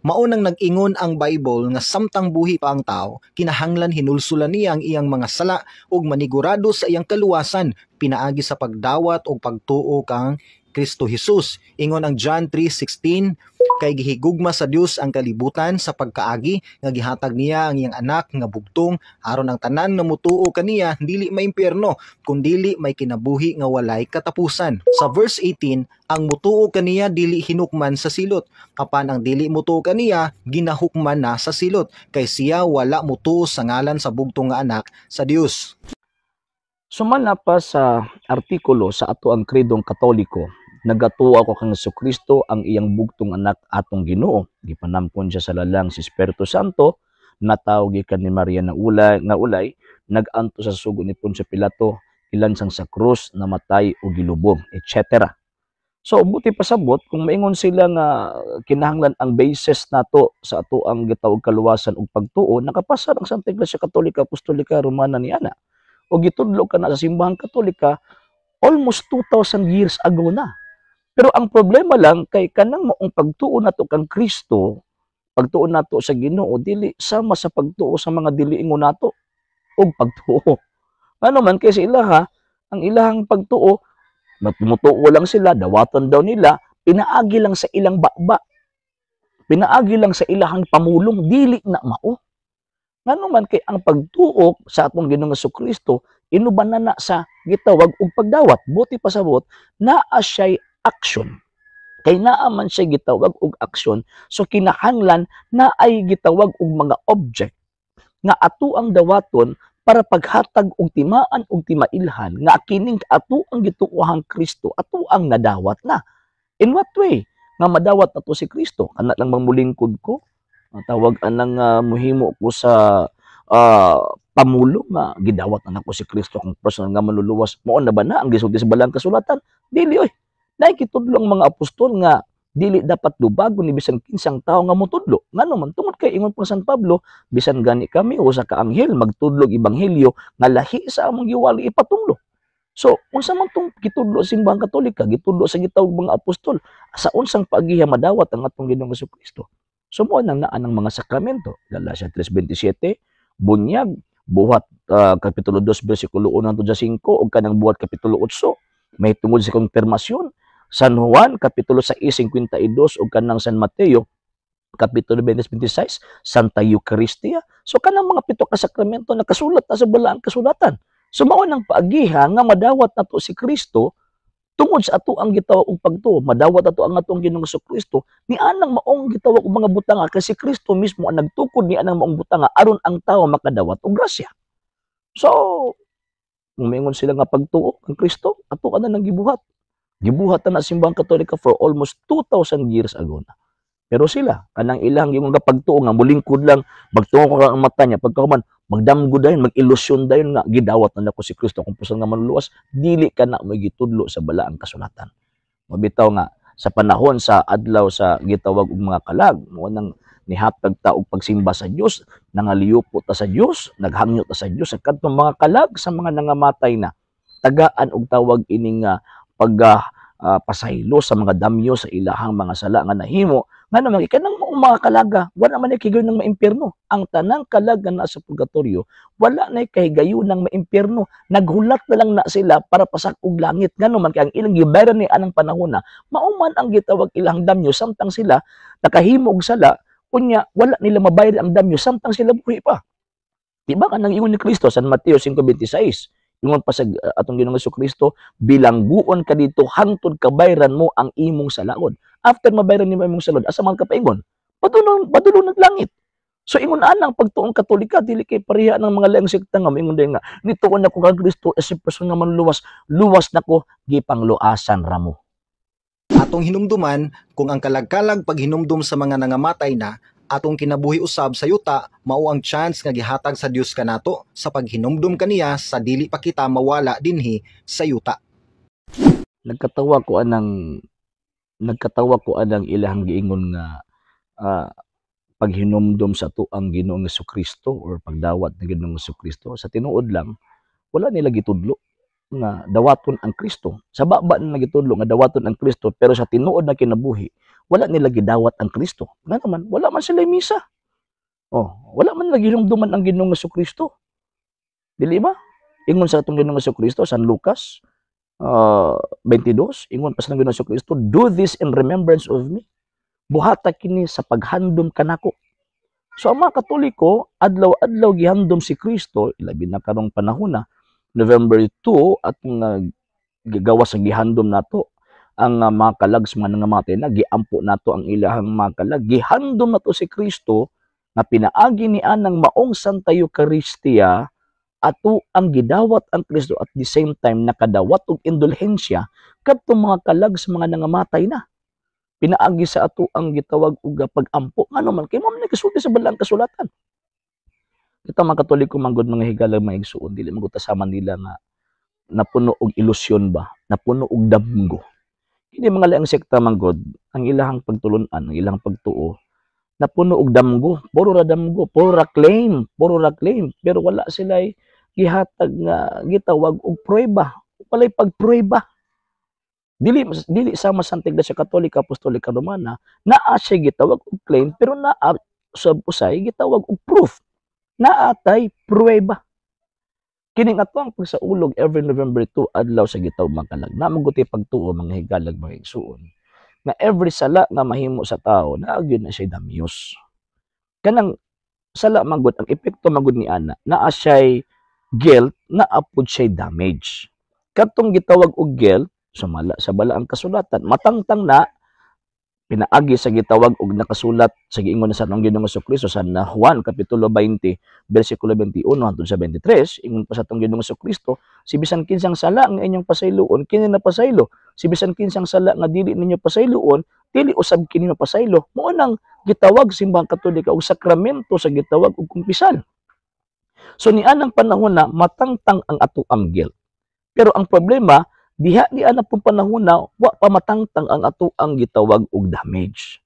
Maunang nag-ingon ang Bible nga samtang buhi pa ang tao, kinahanglan hinulsulan niya ang iyang mga sala ug manigurado sa iyang kaluwasan pinaagi sa pagdawat o pagtuo kang Kristo Jesus. Ingon ang John 3:16, kay gihigugma sa Dios ang kalibutan sa pagkaagi nga gihatag niya ang iyang anak nga bugtong aron ang tanan nga mutuo kaniya dili maimpyerno kundili may kinabuhi nga walay katapusan. Sa verse 18, ang mutuo kaniya dili hinukman sa silot, apan ang dili mutuo kaniya ginahukman na sa silot, kay siya wala mutuo sa ngalan sa bugtong nga anak sa Dios. Sumala pa sa artikulo sa ato ang kredong Katoliko, nagatuo ako kang Jesucristo ang iyang bugtong anak atong Ginoo. Gipanamkon siya sa lalang si Espiritu Santo, natawag gikan ni Maria nga ulay, naganto sa sugo ni Poncio Pilato, ilansang sa krus, namatay o gilubog, etc. So buti pasabot kung maingon sila nga kinahanglan ang basis nato sa ato ang gitawag kaluwasan ug pagtuo, nakapasa ang Santa Iglesia Katolika Apostolika Romana ni ana. O gitudlo ka na sa simbahang Katolika almost 2,000 years ago na. Pero ang problema lang kay kanang maong pagtuo nato kang Kristo, pagtuo nato sa Ginoo dili sama sa pagtuo sa mga dili ingon nato og pagtuo. Ano man kay sila ang ilahang pagtuo, matumutuo lang sila, dawaton daw nila, pinaagi lang sa ilang bakba. Pinaagi lang sa ilahang pamulong, dili na mao. Ngano man kay ang pagtuo sa atong Ginoong Jesucristo inuban na sa gitawag og pagdawat. Buti pasabot naa siya'y action. Kay naa man siya gitawag og action, so kinahanglan na ay gitawag og mga object nga ato ang dawaton para paghatag og timaan og timailhan nga kining ato ang gituohang Kristo, ato ang nadawat na. In what way? Nga madawat ato si Kristo, ana lang mamulingkod ko, tawag anang muhimo ko sa pamulo nga gidawat na ko si Kristo kung personal nga manluluwas. Mao na ba na ang gisulti sa balang kasulatan? Dili oy. Nakikitudlo ang mga apostol nga dili dapat lubago ni bisan kinsang tao nga motudlo. Ngano man tungod kay ingon pa San Pablo, bisan gani kami usa ka anghel magtudlog ebanghelyo nga lahi sa among giwali ipatunglo. So, unsa man tong gitudlo sa simbahang Katolika, gitudlo sa gitawag mga apostol, sa unsang paagiha madawat ang atong Ginoong Jesucristo. So, mo nang naa ng mga sakramento. Galacia 3:27, bunyag, buhat kapitulo 2, versikulo 1 hangtod 5, ug kanang buhat kapitulo 8, may tungod sa konfirmasyon. San Juan, kapitulo 6:52, ug kanang San Mateo, kapitulo 20:26, Santa Eucharistia. So, kanang mga pito ka sakramento nakasulat na sa balaang kasulatan. So, mao nang paagiha nga madawat nato si Kristo tungod sa ato ang gitawag og pagtuo, madawat ato ang atong Ginoong Jesucristo, ni anang maong gitawag og mga butanga kasi Kristo mismo ang nagtukod ni anang maong butanga aron ang tawo makadawat og grasya. So, kung maingon sila nga pagtuo kang Kristo, ato ka na nang gibuhat. Gibuhat na simbahang Katolika for almost 2,000 years ago na. Pero sila, kanang ilang yung nga pagtuo nga mulingkod lang, magtuo ko ang mata niya, pagkahuman, magdamgo dayon, mag-ilusyon dayon nga gidawat na nako si Kristo kung puson nga manluluwas, dili ka na magitudlo sa balaang kasulatan. Mabitaw nga sa panahon sa adlaw sa gitawag og mga kalag, mo nang nihatag ta og pagsimba sa Dios, nangaliyupo ta sa Dios, naghangyo ta sa Dios sa kadtong mga kalag sa mga nangamatay na. Tagaan og tawag ining pasaylo sa mga damyo sa ilahang mga sala nga nahimo. Nga naman, ikanang mga kalaga, wala man ikigayon ng maimpyerno. Ang tanang kalaga na sa purgatorio, wala na ikahigayon ng maimpyerno. Naghulat na lang na sila para pasakog langit. Nga naman, kaya ang ilang gibayaran ni anang panahon na, mauman ang gitawag ilang damyo, samtang sila nakahimog sala, kunya wala nila mabayad ang damyo, samtang sila buhi pa. Diba ka nang ingon ni Kristo, San Mateo 5:26, ingon pa sa atong Ginoong Jesucristo, bilangguon ka dito hangtod kabayran mo ang imong salaod. After mabayran nimo imong salod, asa man ka paingon? Padulong naglangit. So ingon anang pagtuong Katolika dili kay pareha ng mga laing sekta nga ingon day nga nituon nako kang Kristo as a person nga manluwas, luwas nako gipangluasan ramo. Atong hinumduman kung ang kalagkalag paghinumdum sa mga nangamatay na atong kinabuhi usab sa yuta, mao ang chance nga gihatag sa Dios kanato sa paghinumdum kaniya sa dili pa kita mawala dinhi sa yuta. Nagkatawa ko anang ilahang giingon nga paghinumdum sa tuang Ginoong Jesucristo or pagdawat ng Ginoong Jesucristo. Sa tinuod lang, wala nila gitudlo nga dawaton ang Kristo. Sa baba na nagitudlo nga dawaton ang Kristo, pero sa tinuod na kinabuhi, wala nila gidawat ang Kristo. Nga naman, wala man sila misa. Wala man lagi hinumduman ang Ginoong Kristo. Dili ba? Ingon sa atong Ginoong Kristo, San Lucas 22, ingon pa sa Ginoong Kristo, do this in remembrance of me. Buhata kini sa paghandom kanako. So ang mga Katoliko, adlaw-adlaw gihandom si Kristo, ilabi na karong panahon na, November 2, at gagawas ang gihandom nato, ang mga kalag sa mga nangamatay na, giampo nato ang ilahang mga kalag, gihandom nato si Kristo, na pinaagi ni anang maong Santa Eucharistia, ato ang gidawat ang Kristo at the same time nakadawat og indulhensya kadtong mga kalag sa mga nangamatay na. Pinaagi sa ato ang gitawag og pag-ampo. Ano man kay mo man nakasulti sa balang kasulatan. Kita mga Katoliko manggod mga higala mga igsuon dili man gutasaman nila nga napuno og ilusyon ba, napuno og damgo. Kini mga laing sekta manggod ang ilahang pagtulunan, ang ilahang pagtuo napuno og damgo, puro ra damgo, puro ra claim, pero wala sila gihatag nga gitawag og prueba, walay pagprueba. Dili sama sa Iglesia Katolika Apostolika Romana naa siya gitawag og claim pero naa sa usay gitawag og proof. Naatay prueba. Kini ato ang pagsaulog every November 2 adlaw sa gitawag mga kalag. Namaguti pagtuo mga higalag mga igsuon. Na every sala nga mahimo sa tao naagyon na siya damyos. Kanang sala magud ang epekto magud ni ana naa siya guilt, naapod siya damage. Katong gitawag og guilt, sumala sa bala ang kasulatan, matangtang na pinaagi sa gitawag og nakasulat sa giingon sa atong Ginoong Kristo sa Juan kapitulo 20 bersikulo 21 hangtod sa 23, ingon pa sa atong Ginoong Kristo, si bisan kinsang sala nga inyong pasayloon kini na pasaylo, si bisan kinsang sala nga dili ninyo pasayloon dili usab kini mapasaylo. Mao nang gitawag simbang Katolika og sakramento sa gitawag og kumpisal. So ni anang panahon na matangtang ang ato ang guilt. Pero ang problema, diha ni ana pong panahon na wa pa matangtang ang ato ang gitawag og damage.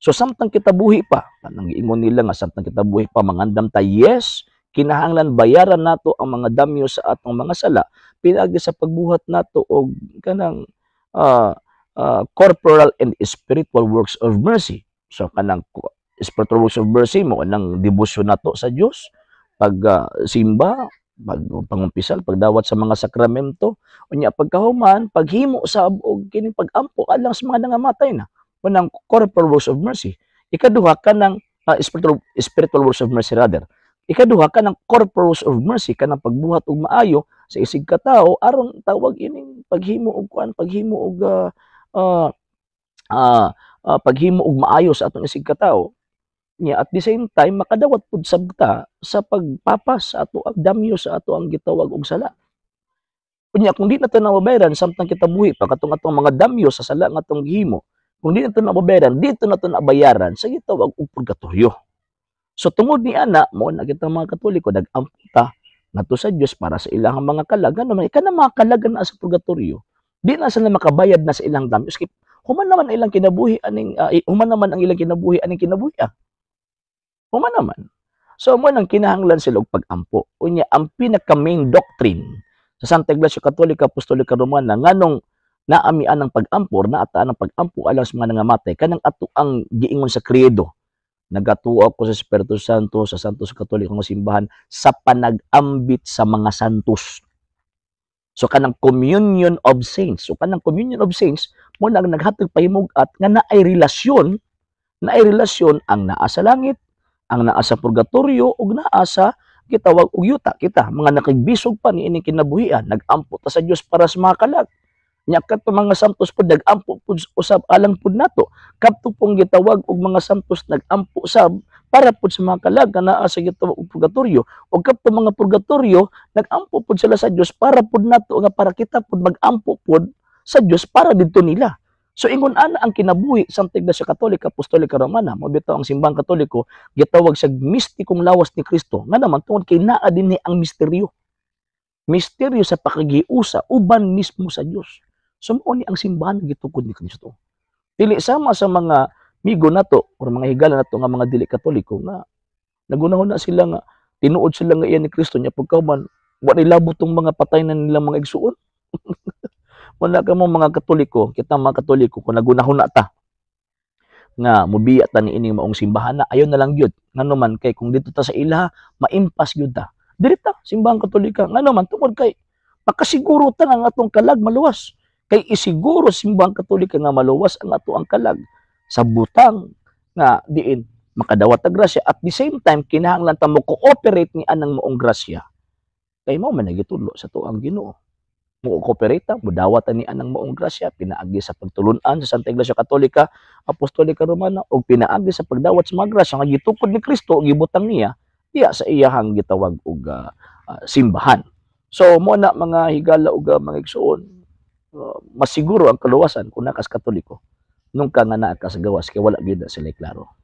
So samtang kita buhi pa, kanang giingon nila nga samtang kita buhi pa mangandam ta, yes, kinahanglan bayaran nato ang mga damyo sa atong mga sala pinaagi sa pagbuhat nato og kanang corporal and spiritual works of mercy. So kanang spiritual works of mercy mo kanang debosyon nato sa Dios, pag simba, pangumpisal, pagdawat sa mga sakramento, unya pagkahuman, paghimo sa og kini pagampo alang sa mga nangamatay na, unang corporal works of mercy. Ikaduha ka ng spiritual works of mercy rather. Ikaduha ka ng corporal works of mercy kanang pagbuhat og maayo sa isig ka tawo aron tawag ining paghimo og paghimo og paghimo og maayo sa atong isig ka tawo. At the same time makadawat pud sabta sa pagpapas sa ato ang damyo sa ato ang gitawag og sala. Unya kung di nato nababayaran samtang kita buhi pa katong atong mga damyo sa sala nga atong gihimo, kung di nato nababayaran dito nato nabayaran sa gitawag og purgatorio. So tungod ni ana mo na kita mga Katoliko nag-amputa ngadto sa Dios para sa ilang mga kalag, ano man kana mga kalagan na sa purgatorio. Di na sila makabayad na sa ilang damyo. Skip. Human naman ang ilang kinabuhi aning human naman ang ilang kinabuhi aning kinabuhi. Human naman. So, mo nang kinahanglan sila og pag-ampo. Unya, ang pinaka-main doctrine sa Santa Iglesia Katolika Apostolika Romana nganong naamian ang pag-ampo, naataan ang pag-ampo alang sa mga nangamatay, kanang ato ang giingon sa Credo. Nagatuo ako sa Espiritu Santo, sa Santos Katolikong Simbahan, sa panag-ambit sa mga santos. So, kanang communion of saints. So, kanang communion of saints, mo nang naghatag pahimugat nga naay relasyon ang naa sa langit, ang naa sa purgatorio ug naa sa gitawag og yuta. Kita mga nakigbisog pa ni ining kinabuhian, nag-ampo ta sa Dios para sa mga kalag. Nya kadto mga santos pud nag-ampo pud usab alang pud nato. Kadto pong gitawag og mga santos nag-ampo usab para pud sa mga kalag nga naa sa gitawag og purgatorio. Ug kadto mga purgatorio nag-ampo pud sila sa Dios para pud nato nga para kita pud mag-ampo pud sa Dios para didto nila. So ingon ana ang kinabuhi sa Iglesia Katolika Apostolika Romana, mo bitaw ang simbang Katoliko gitawag sa mistikong lawas ni Kristo. Nga naman tungod kay naa dinhi ang misteryo. Misteryo sa pakagiusa uban mismo sa Dios. So mao ni ang simbahan gitukod ni Kristo. Dili sama sa mga migo nato o mga higala nato nga mga dili Katoliko nga nagunahon na sila nga tinuod sila nga iyan ni Kristo nya pagkahuman wa nilabot tong mga patay na nilang mga igsuon. Wala ka mo mga Katoliko, kita mga Katoliko, kung nagunahon na ta, nga mubiya ta ni ining maong simbahan na ayon na lang gyud ngano man kay kung dito ta sa ila maimpas gyud ta diri ta simbahang katolika ngano man tungod kay makasiguro ta nga ang atong kalag maluwas kay isiguro simbahang katolika nga maluwas ang ato ang kalag sa butang nga diin makadawat ta grasya at the same time kinahanglan ta mo cooperate ni anang maong grasya kay mao man nagitulo sa tuang Ginoo mo cooperate mo dawat ni anang maong grasya pinaagi sa pagtulunan sa Santa Iglesia Katolika Apostolika Romana o pinaagi sa pagdawat sa mga grasya nga gitukod ni Kristo gibutang niya diya sa iyahang gitawag og simbahan. So mo na mga higala ug mga igsoon masiguro ang kaluwasan kung nakas Katoliko nung ka nga naa ka sa gawas kay wala gyud sila klaro.